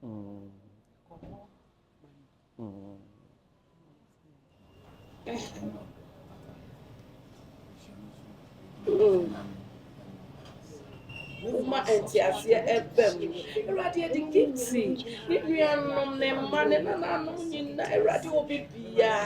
Uma entiasia ebem erade de Gifty ni nuanom ne mma ne nananom nyina erade obi bia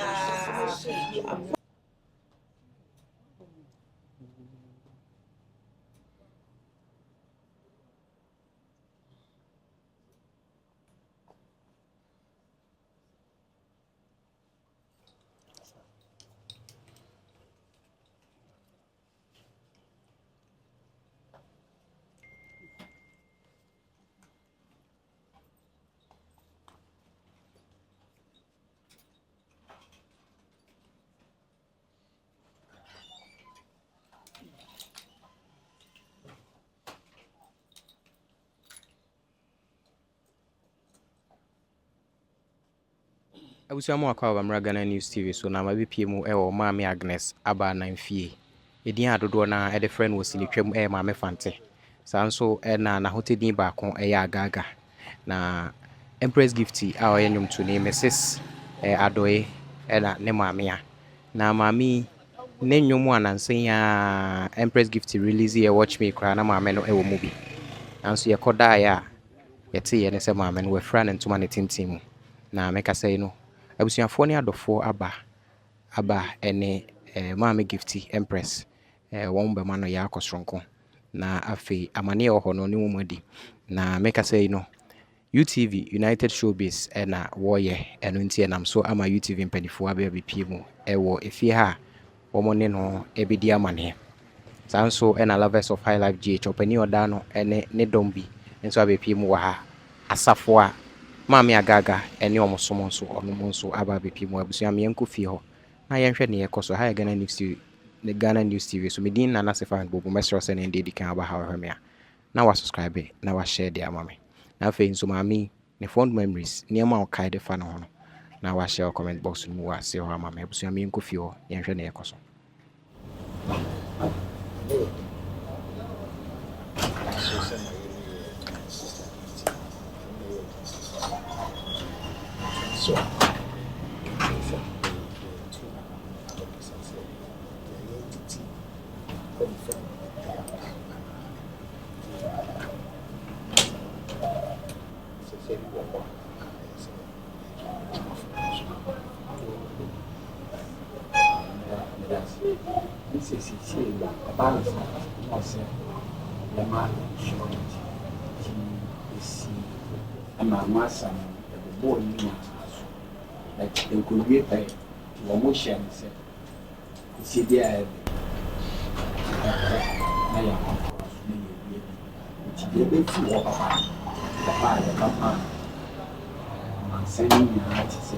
Abusiamu akwa bamra Ghana News TV so na mabepie mu ewo maame Agnes aba na mfie. Edin adodo na e de friend wo sinitwam maame Fante. Sanso na hotedin ba kon Agaga. Na Empress Gifty a oye nyum to ne Mrs Adoye na ne maame a. Na maame ne nyum anansen ya Empress Gifty release ye watch me kra na maame no ewo mu bi. Nanso ye koda ya yete ye ne se maame no we fra ne ntoma ne tintim. Na meka say no abusuafo ne adofo aba ene maame Gifty Empress won be ma no ya akosronko na afi amane ho no ne womadi na make say no UTV United Showbiz na woye eno ntie nam so ama UTV mpanifo aba bepie mu ewo efie ha womo ne no ebedi amane sanso na Lovers of High Life GH opani oda no ene ne dombi nso abepie mu wa ha asafo a Mami Agaga eni omosomo nso onomo nso aba bepi mu abusua me yanko fie ho na yenhwe ne yekoso ha Ghana News TV so medin na nasefa bobo mesro se ne ndedi kan aba ha hweme a na wa subscribe na wa share dia mame na fe nso mami ne fond memories niema o kai de fa no ho na wa share comment box mu wa se ho mame abusua me yanko fie ho yenhwe ne yekoso So, like they could be paid to emotion said see there na ya which they be to walk up the part the papa man sending you how to say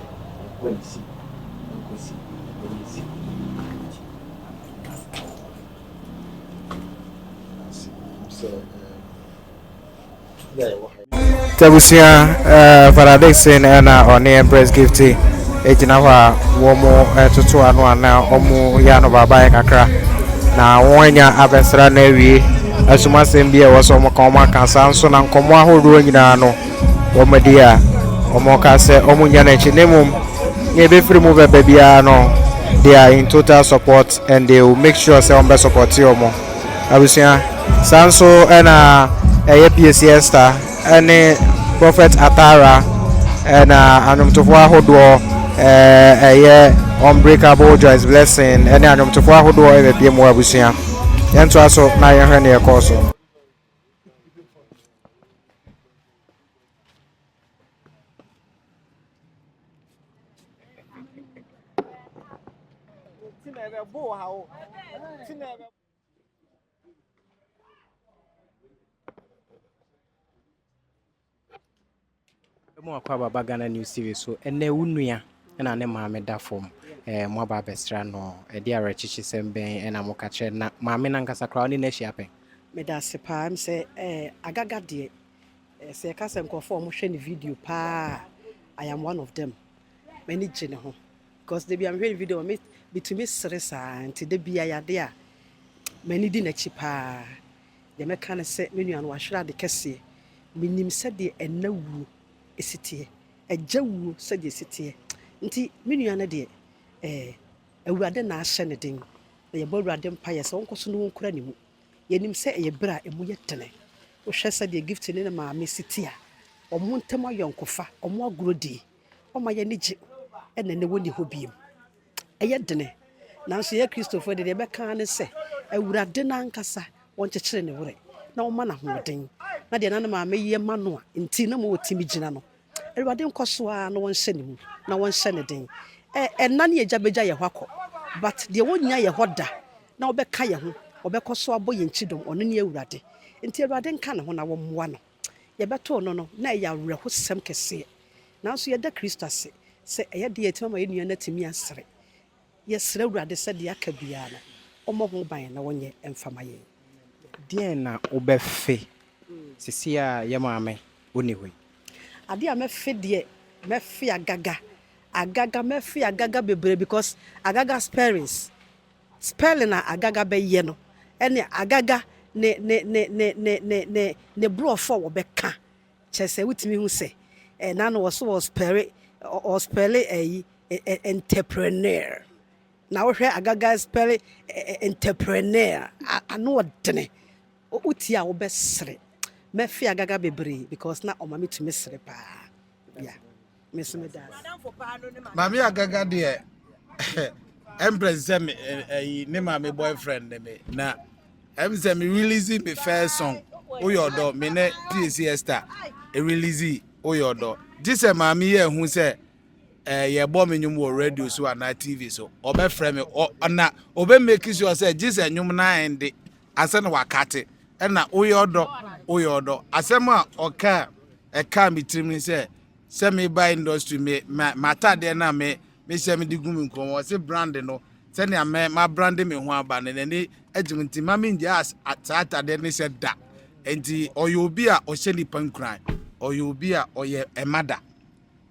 when see so Tabusia Fadda Dickson na on Empress Gifty ejina wa womo tutu anu ana omu ya no baba kakra na wonya abesra na wie asuma sembia woso mo kan ma kan sanso na nkomo ahodo nyina no womadi a omo ka se omu nya na chinimum ye be free mu bebe bia no they are in total support and they will make sure say on be support you omo abusia sanso na Piesie aster any Prophet Atara and anumtofo ahodo unbreakable Joyce blessing any anumtofo ahodo e be mu abusia yento aso na ye hwe ne ekoso mo akwa baba Ghana News TV so ene wunua na ne maame da fom mo aba bestra no e dia rechichi semben na mo ka che na maame na nkasa kra oni na hia pen me da se pa am say Agaga de se ka se nkofo mo hwe ne video pa I am one of them many gene ho because they be am hwe video me bitumi seresa anti de bia ya de a many di na chi pa de me kan se me nua no wa hwera de kese minim se de enawu esitie agya wuo sɛdeɛ esitie nti me nua no deɛ awurade na ahyɛ ne den na yɛbɔ awurade mpayɛ sɛ wɔnkɔ so no wɔnkura ne mu yɛnim sɛ ɛyɛ berɛ a ɛmu yɛ tene wohwɛ sɛdeɛ gift ne ne maame siti a ɔmo ntam ayɔnkofa ɔmo agorɔ die ɔma yɛne gye ɛna ne wɔni hɔ biem ɛyɛ dene nanso yɛ kristofoɔ de deɛ ɛbɛka ne sɛ awurade no ankasa wɔnkyekyere ne werɛ na wɔma no ahoɔden na deɛ nane maame yɛ ma no a nti na ma wɔtumi gyina no awurade nkɔ so a na wɔnhyɛ ne mu na wɔnhyɛ ne den ɛna ne yɛgya bɛgya yɛ hɔ akɔ but deɛ wɔnya yɛ hɔ da na wɔbɛka yɛ ho wɔbɛkɔ so abɔ yɛn kyidɔm ɔno ne awurade nti awurade nka ne ho na wɔmmoa no yɛbɛtoo no no na ɛyɛ awerɛhosɛm kɛseɛ nanso yɛda kristo ase sɛ ɛyɛ deɛ yɛtumi ama yɛnnua no atumi asere yɛsrɛ awurade sɛdeɛ aka biara no ɔmmɔ ho ban na wɔnyɛ ɛmfama yɛn deɛ na wobɛfe sisi a yɛ maame ɔni hɔ yi adeɛ a mɛfe deɛ mɛfe agaga agaga bebree because agaga spelling na agaga bɛyɛ no ɛne agaga ne borɔfo a wɔbɛka kyerɛ sɛ wotumi hu sɛ na no wɔ so ɔspɛle ayi entrepreneur na wohwɛ agaga spɛle entrepreneur ano ɔdene wotie a wobɛsere mɛfe agaga bebree because na ɔma metumi sere paa ya mesome da Mami Agaga deɛ Empress sɛ ne maame boyfriend me na em sɛ me release me first song Oyodo me ne Piesie aster release Oyodo this maame yɛ hu sɛ ye bɔ me nyum wɔ radio so ana TV so obɛfrɛ me na make sure sɛ this nyum na ende ase na wakate na Oyodo asɛm a ɔka ɛka me tirim ni sɛ me buy industry me mata de na me se me digu me nkomo se brand no se ne ma brand me ho aba ne ne agimenti ma me ndia atata de ne se da enti oyo obi a o hye nipa nkran oyo obi a oye emada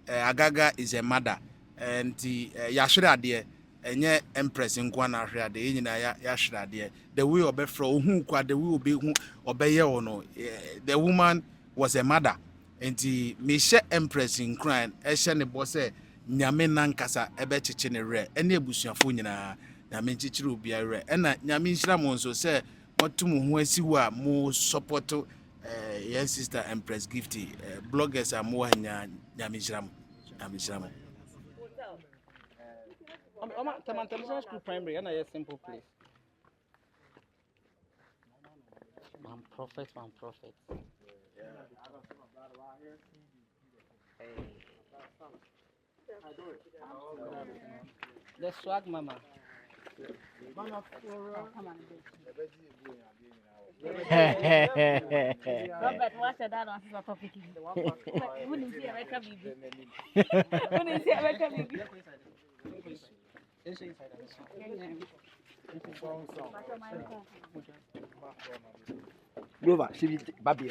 Agaga is a mother enti ya hwere ade enye Empress nko na hwere ade nyina ya hwere ade the way obefro ohu kwa the way obi hu obeye wo no the woman was a mother enti me hye Empress nkran hye ne bo se nyame nankasa ebe cheche ne re ene ebusuafo nyina nyame nchichire obi are ena nyame nhira mo nso se motum ho asiwo a mo support yes sister Empress Gifty bloggers are mo hanya nyame nhira mo Tamantamisa School Primary and a simple place. One prophet. The swag mama. Robert, what's that on his topic? Wouldn't see a record baby. Wouldn't see a record baby. Grover, she be baby.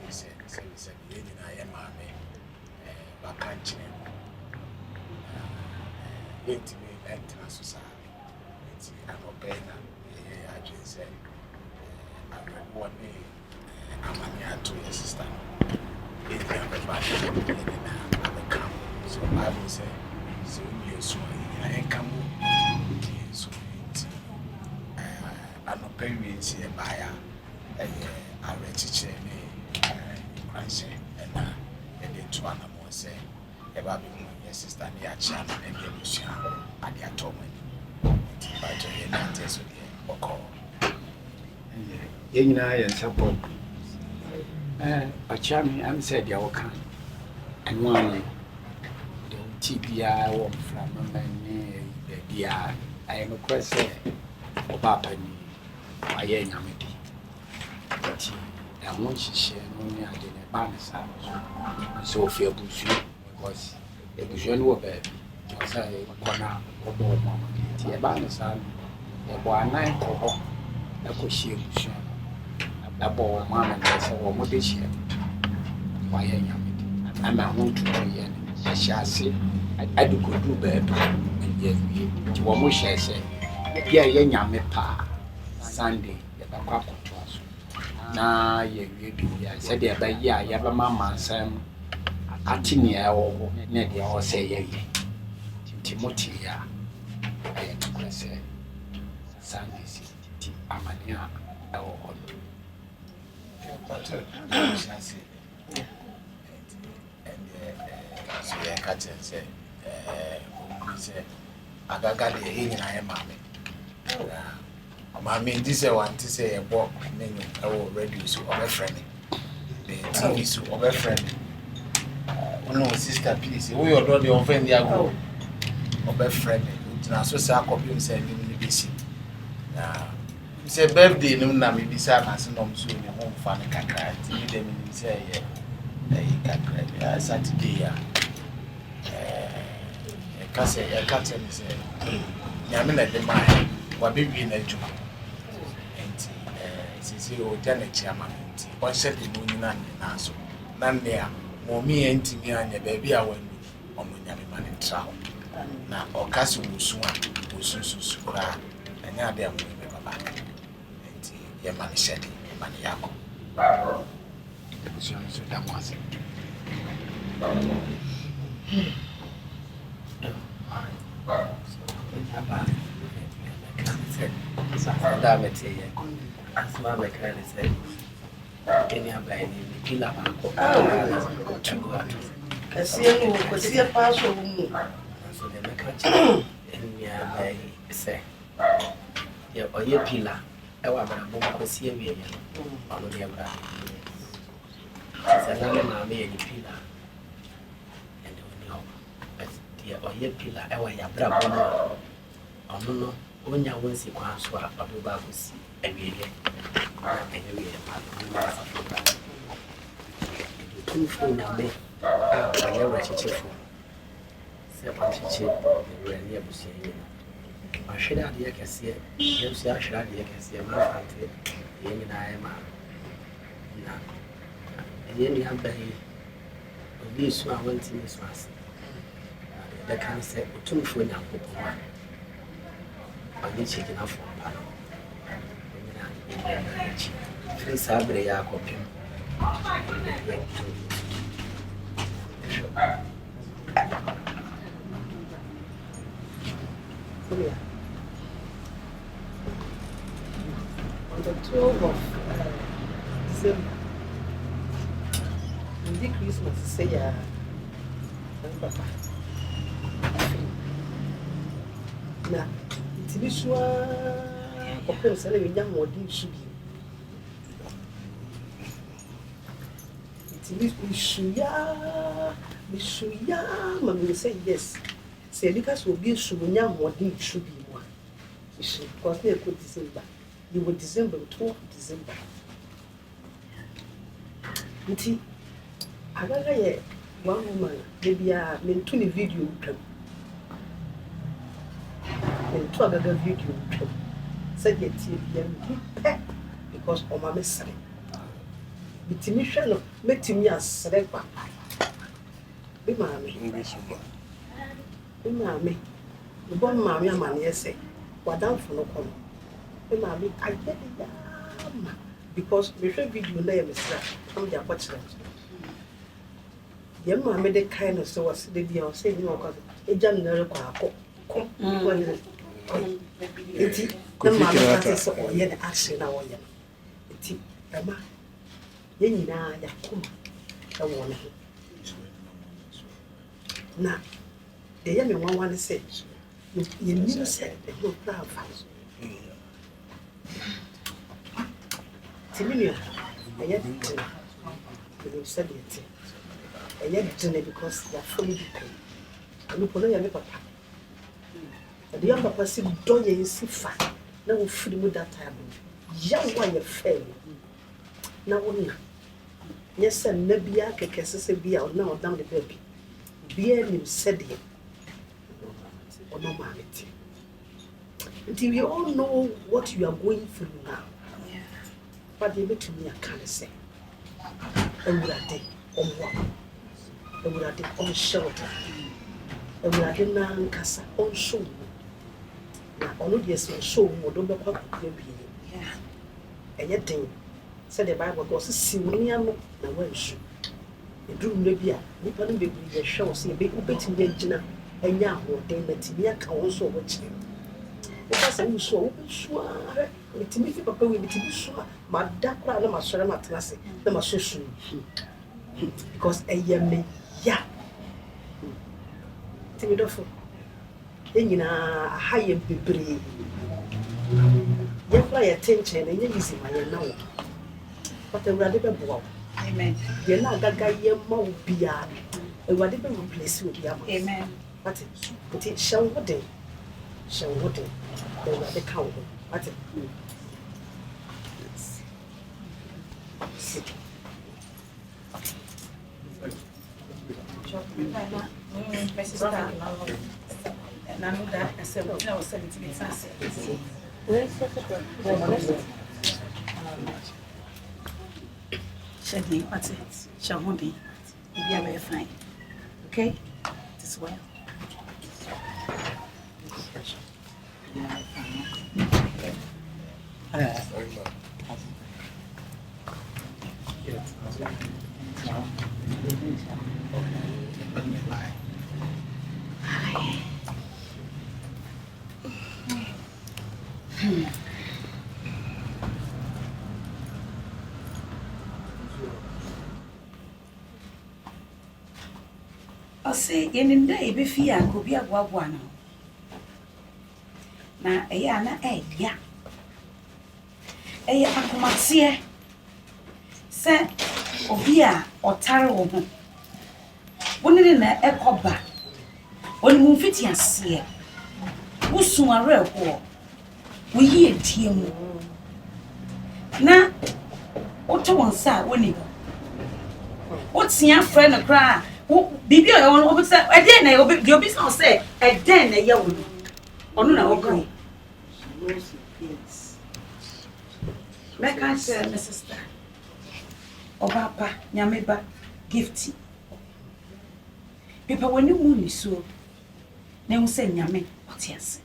say you know I am mammy back intimate enter society. It's an open I just say I read one day I'm to your sister. It's everybody I'm come. So Bible say so you so I come so I'm not paying see a buyer I read teacher Christ and then to one more say about your sister near China and the Lucian at the atonement. But you're not just with the call. You know, and support. A charming, I'm said your can. And one the TPI walk from a man, the I am a question of Papa. I ain't a midi. But I want to share only I didn't balance out. So fear bush because a bushel were baby. Was a corner or more mamma. The balance out a boy 9 or a cushy bush. A boy, mamma, and I said, what did she have? Why ain't it? I'm a home to be I shall say, I do good do baby. And yet, to what much I say, yeah, young me pa. Sunday, the Papa to us. Now, ye said, yeah, by ya, yabba mamma, Sam. Atinia or Nedia or say ye. Timothy, ya. I am to say Sunday, Amania, our own. But I say, and so I catch and say, Agaga, the evening I am mammy. Mammy, this I want to say a walk, menu, I will reduce or a friend. The TV is over friend. No, sister, please. We are not the offend the ago. Or friend. Now, so say, I copy him saying, you be sick. It's a birthday, no, na me be sad, as no soon, your home fan, a cry. You them in say, Saturday, a cousin is a Yamina de mine, what baby in a joke. And it's your Janet Chairman, or said the moon and answer. None there, more me and Timmy and your baby, I went on the Yamiman in travel. Now, or Castle will soon cry, and now they are moving back. And your money said, Money Yako. So that was it. The can say, two for now, I need chicken off for panel. Three Sabre are copying. On the 12th of December, in the Christmas, say, Papa. Na tibi sua kopem sele we nyam odi su bi tibi suya ma me say yes say because we be su nyam odi su bi mo isu because na ko December you were December 12 December nti Agaga ye one woman maybe a me to the video twam to Agaga video said yet because of my message bitimi hwɛ no metimi asrɛ papa bi maame mebɔ maame amaneɛ sɛ wadamfo no kɔ no bi maame ayɛ de yama because mehwɛ video na yɛ mesra am de akɔkyerɛ yɛ maame de kae no sɛ wɔse de bia ɔsɛ ni wɔkɔ egya no na rekɔ akɔ eti na maame ka sɛ ɔyɛ ne action na wɔyɛ no eti ɛma yɛn nyinaa yɛakoma ɛwɔ ne ho na deɛ yɛ me nwanwa ne sɛ yɛnim sɛ ɛho kora afa timi nua ɛyɛ dene yɛnim sɛ deɛ te ɛyɛ dene because yɛafɔ no bi pɛi ɛnopo no yɛ me papa ɛde yɛ papa si dɔ yɛ si fa na wofiri mu that time yawo a yɛfɛ na wona nyɛ sɛ nna biaa kɛkɛse sɛ bia ɔna ɔdam de baabi biaa nim sɛdeɛ ɔno maame te nti we all know what you are going through now but deɛ bɛtumi aka ne sɛ awurade ɔmmoa awurade ɔnhyɛ wo da awurade nankasa ɔnhyɛ wo na ɔno deɛ sɛ ɔhyɛ wo mu ɔdɔ bɛkɔ akɔkura bie ɛyɛ den sɛdeɛ bible kɔ ɔse si wo nua no na woansu ɛduru mmerɛ bi a nnipa no bebree yɛhwɛ wo sɛ wobɛtumi agyina ɛnyɛ ahoɔden na tumi aka wo nso a wɔkyerɛ woka sɛ wosu a wobɛsu a metumi fi papa wei metumi su a mada koraa na masɔre matena ase na masɔ su because ɛyɛ me ya nti medɔfo yɛn nyinaa aha yɛ bebree yɛkora yɛte nkyɛn na ɛnyɛ easy ma yɛn na wo but awurade bɛboa wo yɛn na Agaga yɛ ma wo biara awurade bɛ replace wo bi ama ate nti hyɛ wo ho den na awurade ka wo ho ate Shadi, what's it? Shamodi. You'll be very fine. Okay? This well. I'll say in the day before I could be a guaguano. Now, a yana egg, ya. A yakumaxia. Say, Obia or Taro. One in the echo back. When you fit your seer. Who soon a real war? We hear Tiamu. Now, what one side when you what's your friend a cry? Bibi o won say e den na the obi say e den na ye wo onu na wo kan make I say my sister Obapa Nyameba Gifty people when you move so na wo say nyame otiase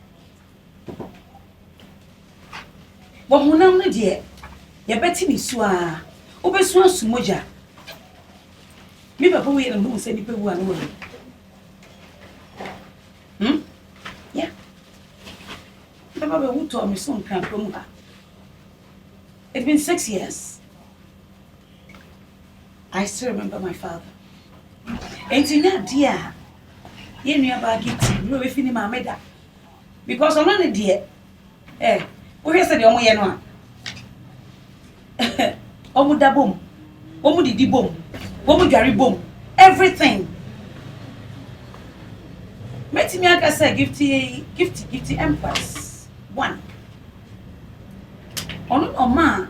bo hunam no de ye beti ni so a obesu asumoja me papa we na who say ni pe wu an wo yeah papa we who told me some kan from her. It's been 6 years. I still remember my father. And tina dear ye nua ba Gifty we fini ma meda because ono ne de wo hwe se de omo ye no a omo da bom omo didi bom omo dware bom everything meti mi aka say Gifty Empress 1 ono oma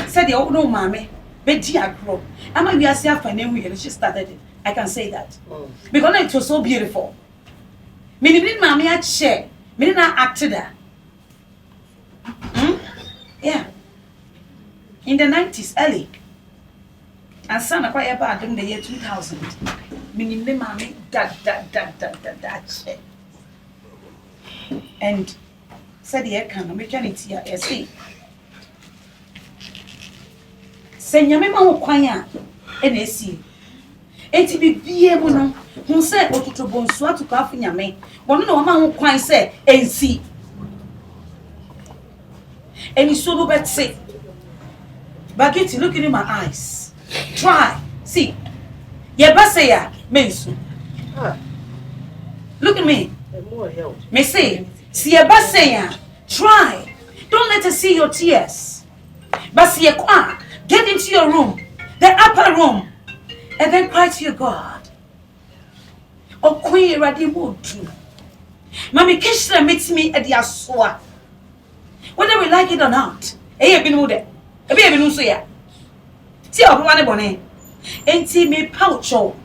said the no mama bedi agro ama we ase afa na hu she started it. I can say that because it was so beautiful me ni mama ya share me na acted that yeah in the 90s early. And son quite about in the year 2000. Meaning the mommy that. And said the economic journey here, see. Send your mamma choir and a see. Eti bibie mu no hu se ototobonso atuko afunya me wono na oma hu kwan se ensi eni so no betse Gifty, look in my eyes, try see ye base ya mensu look at me me say see ye base ya try don't let us see your tears but see ye kwa get into your room, the upper room, and then cry to your God. Oh, Queen Radimutu. Mammy Kishla meets me at the Aswa. Whether we like it or not. Eh, been wood. A baby no say. See, I want a bonnet. Ain't see me poucho.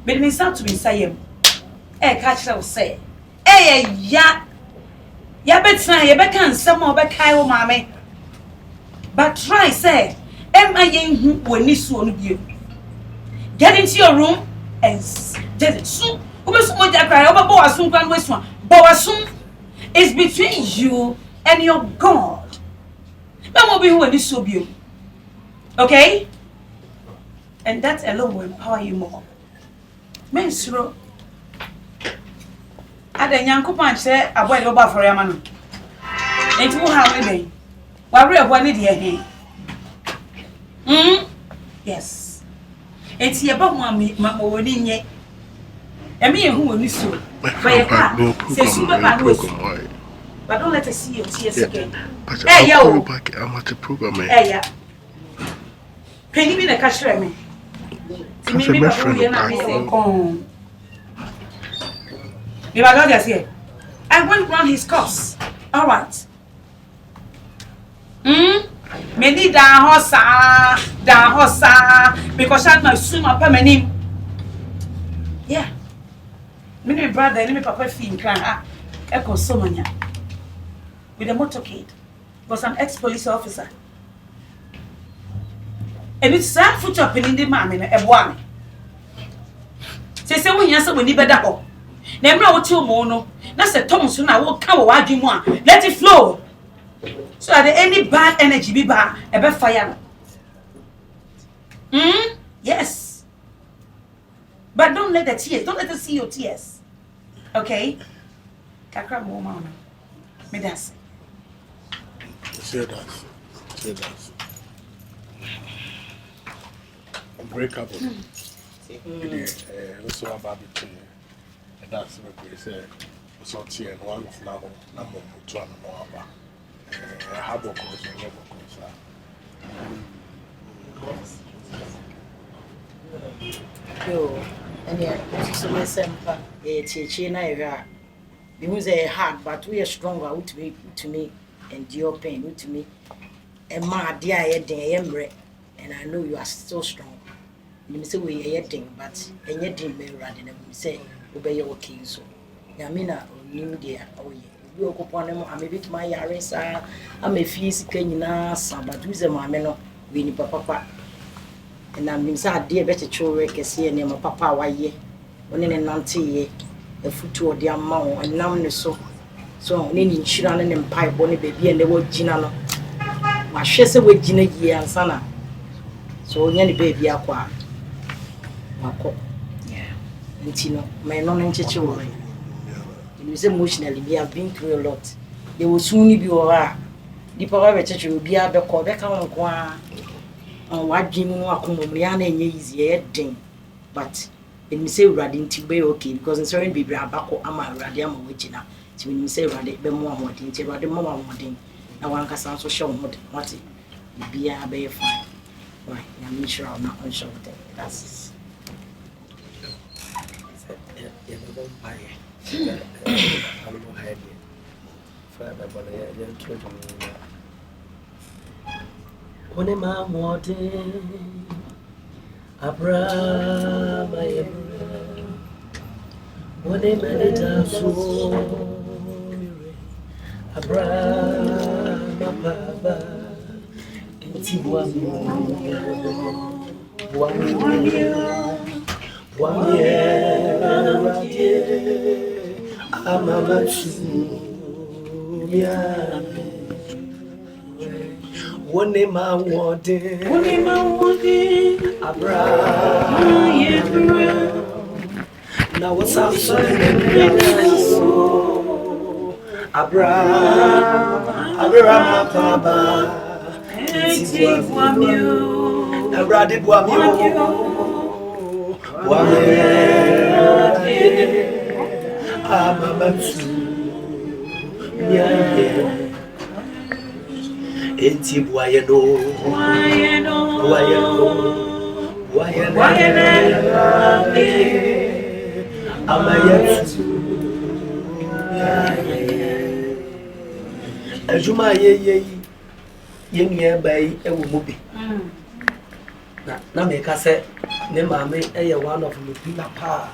But me sound to be saying. Eh, catch will say. Eh, ya. Ya bet try, ya bet can some more back Kyle, mammy. But try, say. Am I young when this one you? Get into your room and get it soon. It's between you and your God. That will be when this will be. Okay? And that alone will empower you more. Mensuro. Ada nyanko pan say aboy do ba for ya manu. Enti wo ha we ben. Wa re abo ni de he. Yes. Enti ye ba ho ma woni nye. Emi ye hu woni so. But ye ka say super pa no. But don't let us see your tears again. Hey yo. I'm at the program. Hey yeah. Can you be the cashier me? That's a my friend. If I got here, I went round his course. All right. Many da hosa, because I'm not soon up my name. Yeah. Many brother, and my papa fee can echo so many. With a motorcade, was an ex-police officer. And it's sad foot up in the man in a one. Say, when you when you better. Never know what you mono. That's a Thompson. I will come away more. Let it flow. So that any bad energy be bad, a bad fire. Yes. But don't let the tears, don't let us see your tears. Okay? Kakra more mama. Me that's. Say that. Unbreakable. Also about it. That's what we say. So, and one of now, number two, and more. I have a course and never Yo, and yeah, so my semper, a china, you say hard, but we are stronger to me and your pain to me. And my dear, Empress, and I know you are so strong. You say we are yetting, but and yet didn't be rather than say, obey your king. So, Yamina, new dear, oh, you go upon them. I may be to my yarns. I may feel sick, but who's a mamma, we need papa. And I'm inside dear better children, can see a name of papa, why ye, when in a nanty, a foot to their mouth, and now so. So, any children and pipe, bonny baby, and the word Gina. My shessa with Gina ye and Sana. So, any baby aqua. Yeah, and my non-children. Emotionally, we have been through a lot. They will soon be over. The power of church will be at the Quebec on what Jim Wakumuriana and easy thing. But when we say Radin to be okay, because in certain baby are back or Ama Radiam Witchina. So when we say Radit, be more wanting to Radim more wanting. Now one can sound so sure what it be a bay fine. Right, I'm sure I'm not unsure with it. That's One ma mote Abraham one manita so Abraham papa ti buami radie amama tumia wone ma wode abra na wasamso abra mapaba ti buami abra de buami amamatu miaye enti buayeno amayatu ajuma ye nua bai ewo mobi na me ka se ne maame eye one of the pillar pa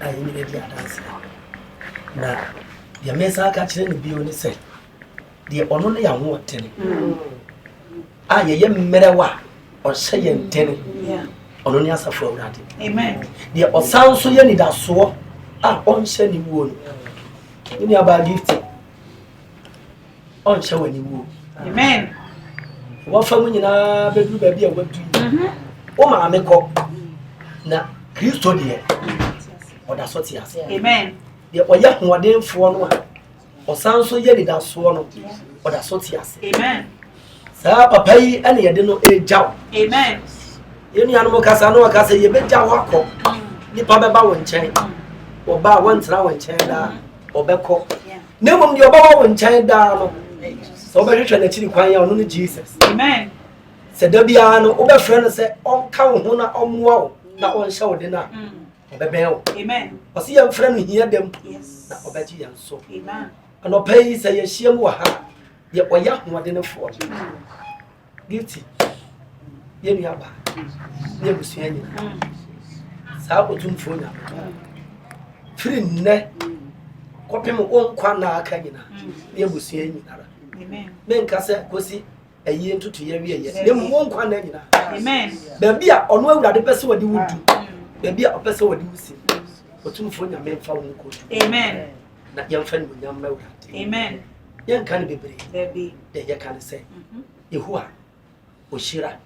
ayi ni dey dance na dia mesa ka kire ne bi oni se dia ono ne ya ho otene a ye mmerewa o hye ye ntene ono ne asafo awurade amen dia osanso ye ni daso a on hye ni wuo no ni aba Gifty on hye wani wuo amen wafa mu nyina bedu ba bia wadu o maame ko na Kristo de oda so ti ase amen de oya hodenfo no a osanso ye ni daso no oda so ti ase amen sa papa yi ene ye de no ejaw amen yenu yanu kasa no kasa ye beja wakọ nipa beba wo nchen oba wontra wo nchen da obekọ na mum de oba wo nchen da no so be hwehwe na chiri kwan ya ono no Jesus amen se da bia no obefre no se onka wo ho na omwa wo na onhye wo de na obeben wo amen osi ya mfre no hia dem na obeji ya nso amen ano pay se ye hiem wo ha ye oya ho de no fo Gifty yenu aba ne busua nyina saa otumfo nya firi nne kopem onkwa na aka nyina ne busua nyina amen men kase kosi ayi ntutu ye wie ye ne mu onkwa na nyina amen ba bia ono awurade pese wadi wudu ba bia opese wadi wusi otumfo nya men fa won ko amen na yemfa ne nyam awurade amen yen kan bebre baby de ye kan se yehoa oshira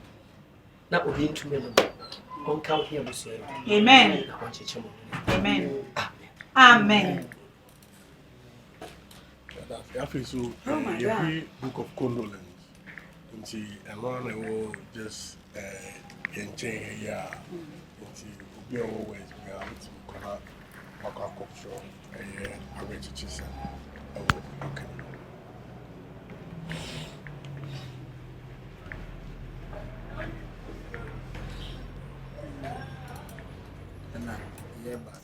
na obi ntume no on ka here busu amen amen amen I feel so every book of condolence nti eno na wo just yenchen here nti obi always we are to kona culture arrangements okay yeah, but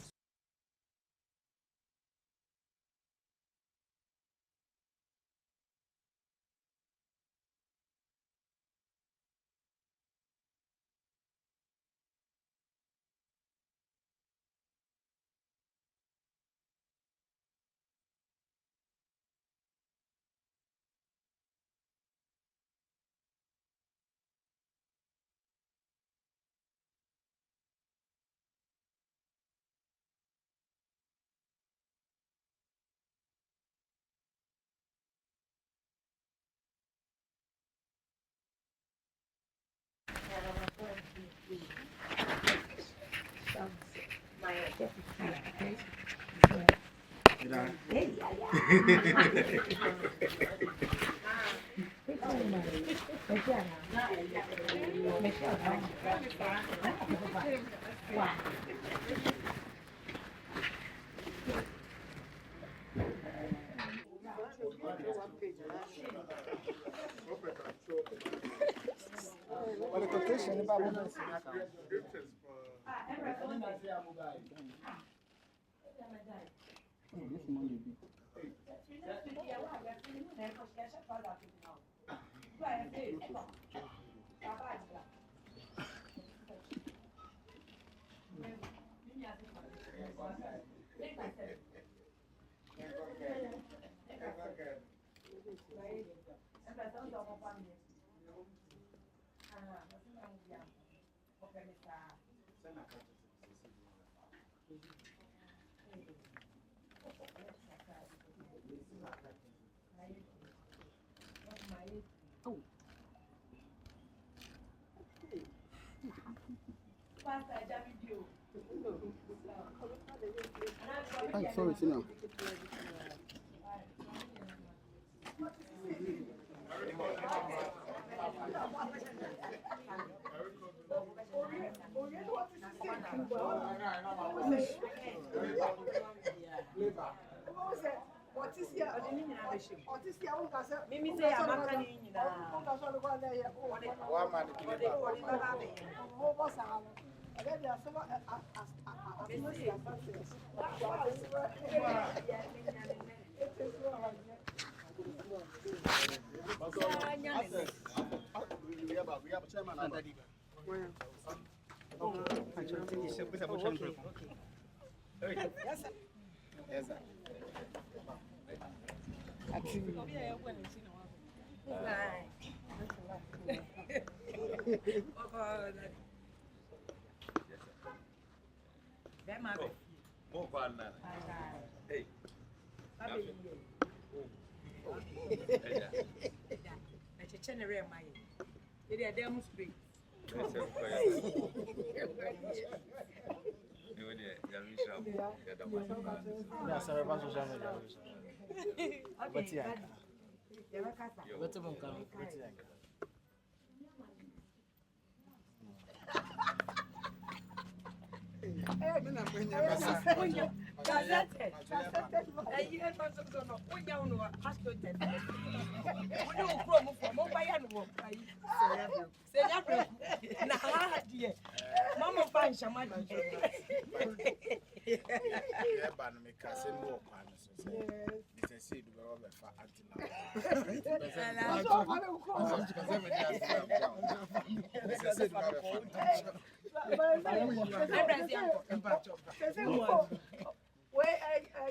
Sorry, Sina. Mimi say amaka ni nyina. Wa man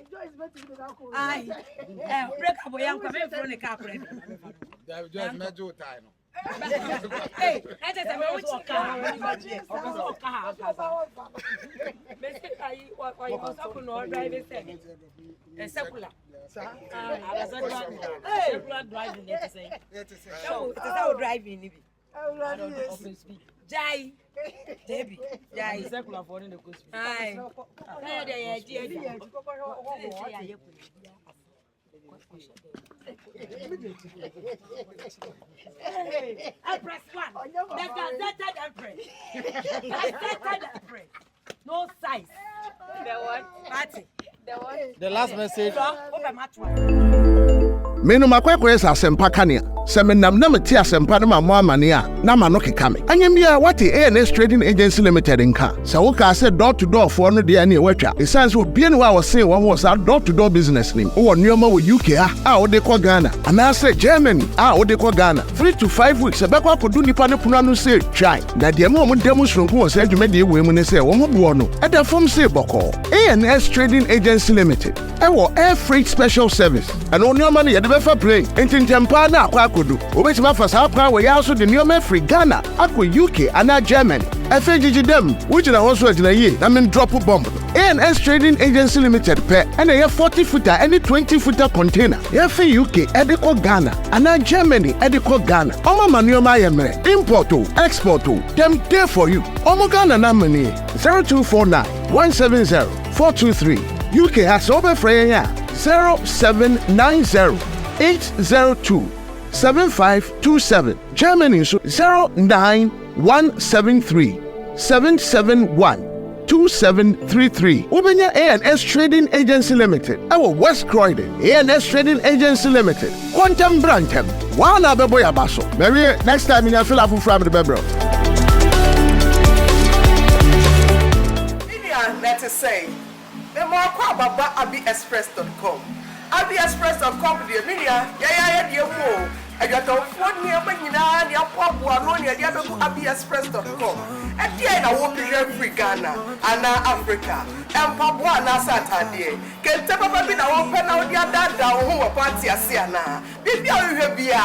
Joyce met me that cool. Aye. Break up boy, I'm coming from the car. Joyce met you time. Hey, that is a very car. Why you must have no driving set. A secular. Secular driving, let's say. So, it's how driving. Jai, Debbie, Jai, secular for the coast. Aye, Empress one, the gazetted Empress. Gazetted Empress. No size. The what? Party. The what? The last message. Menu makwekwe sa sempa kania. Se menam na meti asempa na mamo amane a na ma no keka me. Anyamia what ANS Trading Agency Limited nka. Se wo ka se door to door for no de na e watwa. E sense obi ne wa wo se won wo sa door to door business nim. Wo nneoma wo UK a wo de ko Ghana. Ana se Germany a wo de ko Ghana. 3 to 5 weeks e be kwa kodu nipa ne punu anu se try. Na de mo demu sonko wo se adwuma de we mu ne se wo mo bo no. E da form se boko. ANS Trading Agency Limited. E wo air freight special service. And nneoma ne ye de be fa plane. Entintempa na akwa kodu. Obetima fa sa kwa we ya so de nneoma free Ghana akwa UK ana Germany. FAGG dem which na also agina ye na men drop bomb. ANS Trading Agency Limited pe and a 40 footer any 20 footer container. Yefe UK ediko Ghana ana Germany ediko Ghana. Omo manuoma yemre import o export o dem there for you. Omo Ghana na money 0249 170 423. UK has over free 0790 802 7527. Germany so 09173 771 2733. Ubenya ANS Trading Agency Limited. Our West Croydon ANS Trading Agency Limited. Quantum Brantem. Wana beboya baso. Maybe next time in your fill up from the bebro. Let us say the more kwababa abiexpress.com. abiexpress.com the media ya wo ajato phone ni abanyina ni apobo ano ni dia be abiexpress.com e dia na wo be free Ghana ana Africa empabo ana Saturday kente papa bi na wo pe na wo dia dada wo ho party ase ana bibia wo hwe bia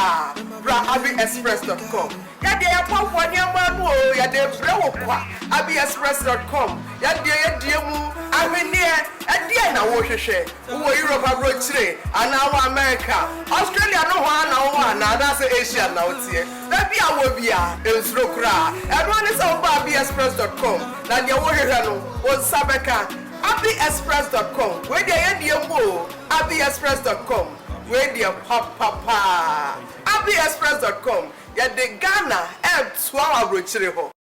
bra abiexpress.com ya dia ya pobo ni amanu o ya yɛde brɛ wo kwa abiexpress.com yɛdeɛ mu ahwenneɛ ɛdeɛ na wohwehwɛ wowɔ Europe aborɔkyire anaa wɔ America Australia no hɔ a na wowɔ anaa anaasɛ Asia na woteɛ baabi a wɔ bi a ɛnsuro koraa ɛno ne sɛ woba abiexpress.com na deɛ wohwehwɛ no wo nsa bɛka abiexpress.com wedeɛ yɛdeɛ mu o abiexpress.com wedeɛ papapaa abiexpress.com yɛde Ghana ɛtoa wɔ aborɔkyire hɔ